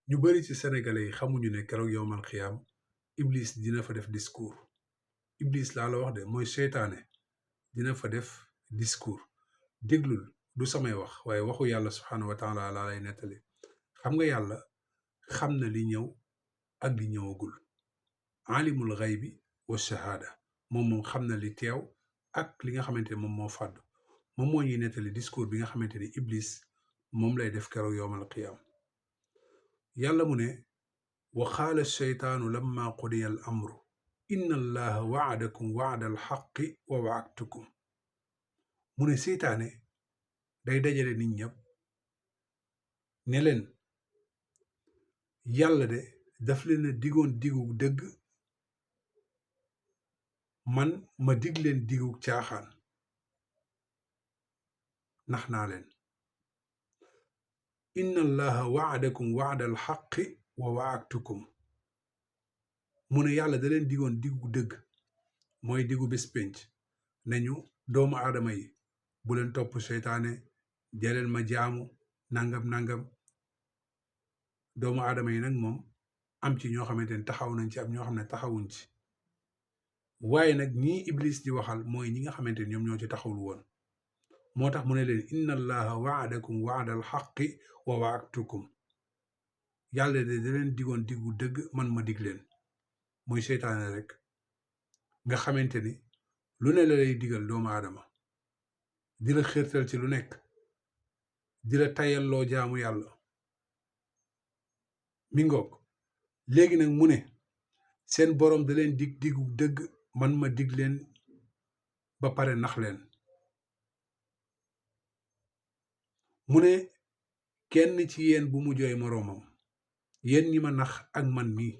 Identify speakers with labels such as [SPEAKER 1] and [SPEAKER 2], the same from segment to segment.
[SPEAKER 1] ñu bari ci sénégalais yi xamuñu ne keroog yowmal xiyaam iblis dina fa def discours. Iblis laa la wax de mooy seytaane dina fa def discours. déglul du samay wax waaye waxu yàlla subhaanahu wa taala laa lay nettali. xam nga yàlla xam na li ñëw ak li ñëwagul. alimul xaybi wa shahaada moom xam na li teew ak li nga xamante ne moom moo fàddu. moom moo ñuy nettali discours bi nga xamante ni iblis moom lay def keroog yowmal qiyaam. yàlla mu ne wa qaala sheytaanu lamma qudiya al amru inna allaha waadakum waada al xaqi wa waadtukum. mu ne seytaane day dajale nit ñëpp ne leen yàlla de daf leen a digoon digu dëgg, man ma dig leen digu caaxaan, nax naa leen. inna allaha waadakum waada al xaqi wa waadtukum. mu ne yàlla da leen digoon digu dëgg mooy digu bés pénc nañu doomu aadama yi bu leen topp seytaane, jaleen ma jaamu nangam doomu aadama yi nag moom am ci ñoo xamante ne taxaw nañ ci, am ñoo xam ne taxawuñ ci. waaye nag ñii iblis di waxal mooy ñi nga xamante ne ñoom ñoo ci taxawul woon. moo tax mu ne leen inna allaha waadakum waada al xaqi wa waadtukum. yàlla de da leen digoon digu dëgg, man ma dig leen. mooy seytaane rek nga xamante ni lu ne la lay digal doomu aadama, di la xirtal ci lu nekk, di la tayalloo jaamu yàlla. mi ngoog léegi nag mu ne seen boroom da leen dig digu dëgg, man ma dig leen ba pare nax leen. mu ne kenn ci yéen bu mu jooy moroomam, yéen ñi ma nax ak man mii,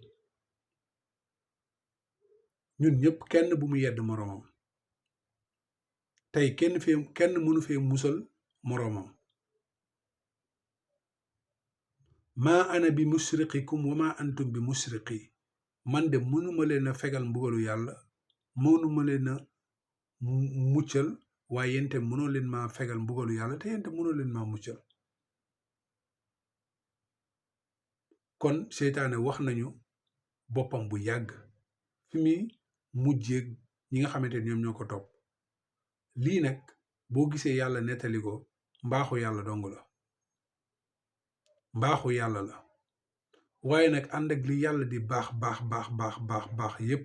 [SPEAKER 1] ñun ñëpp kenn bu mu yedd moroomam. tey kenn mënu fee musal moroomam. maa ana bi musriqikum wa maa antum bi musriqi. man de mënuma leen a fegal mbugalu yàlla, mënuma leen a muccal, waaye yente mënoo leen maa fegal mbugalu yàlla te yente mënoo leen maa muccal. kon seytaane wax nañu boppam bu yàgg fi muy mujjeeg ñi nga xamante ne ñoom ñoo ko topp. lii nag boo gisee yàlla nettali ko mbaaxu yàlla dong la, mbaaxu yàlla la. waaye nag ànd ak li yàlla di baax yépp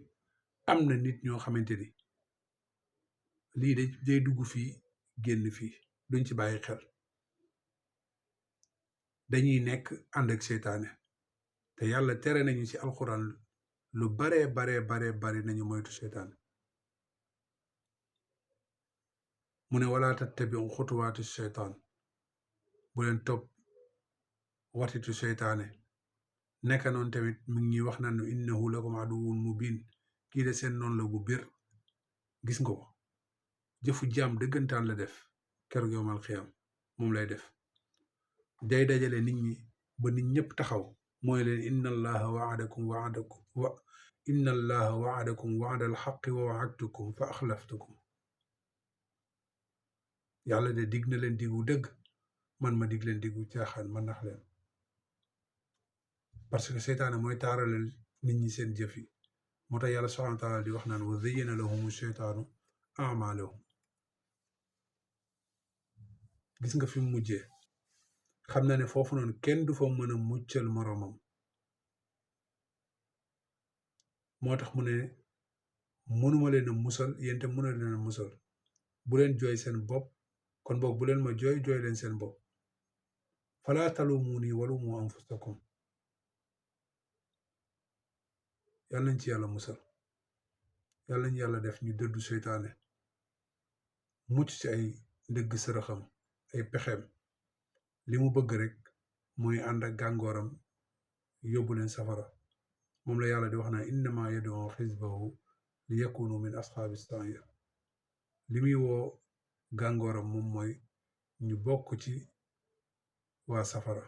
[SPEAKER 1] am na nit ñoo xamante ni lii day dugg fii génn fii, duñ ci bàyyi xel, dañuy nekk ànd ak seytaane. te yàlla tere nañu ci alxuraan lu bare nañu moytu seytaane. mu ne wala tattabiu xutuwaati seytaan, bu leen topp watitu seytaane. nekk noonu tamit mi ngi ñuy wax naan innahu lakum aduwwun mubin, kii de seen noonu la bu bir. gis nga ko, jëfu jaam dëggantaan la def keroog yowmal xiyaam. moom lay def, day dajale nit ñi ba nit ñëpp taxaw mooy leen inna allaha waadakum waada alxaqi wa waadtukum fa axlaftukum. yàlla de dig na leen digu dëgg, man ma dig leen digu caaxaan, ma nax leen. parce que seytaane mooy taaralal nit ñi seen jëf yi. moo tax yàlla subhaanahu wa taala di wax naan wa zayyana lahum seytaanu amalahum. gis nga fi mu mujjee, xam na ne foofu noonu kenn du fa mën a muccal moroomam. moo tax mu ne mënuma leen a musal, yéen te mënoo leen a musal. bu leen jooy seen bopp, kon boog bu leen ma jooy leen seen bopp. falaa talumuuni walumu anfusakum. yàlla nañ ci yàlla musal, yàlla nañ yàlla def ñu dëddu seytaane, mucc ci ay ndëgg sërëxam, ay pexeem. li mu bëgg rek mooy ànd ak gàngooram yóbbu leen safara. moom la yàlla di wax naa innama yad'u xisbahu li yakunu min asxaabi sair. li muy woo gàngooram moom mooy ñu bokk ci waa safara.